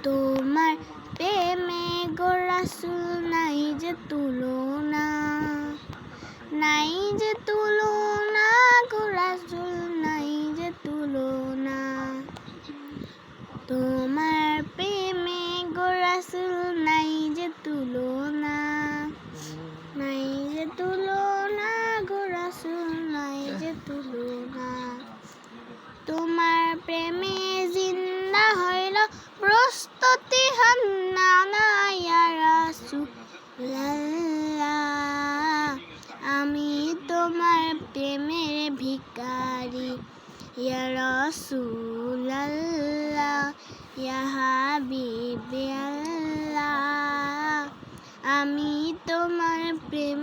তোমার প্রেমে গো রাসূল নাই যে তুলনা, নাই যে তুলনা গো রাসূল নাই যে তুলনা। তোমার প্রেমে গো রাসূল নাই যে তুলনা, নাই যে তুলনা গো রাসূল নাই যে তুলনা। তোমার প্রেমে জিন্দা হইল প্রস্তুতি হান্নানা ইয়া রাসূলাল্লাহ। আমি তোমার প্রেমের ভিখারি ইয়া রাসূলাল্লাহ, ইয়া হাবিবি আল্লাহ। আমি তোমার প্রেম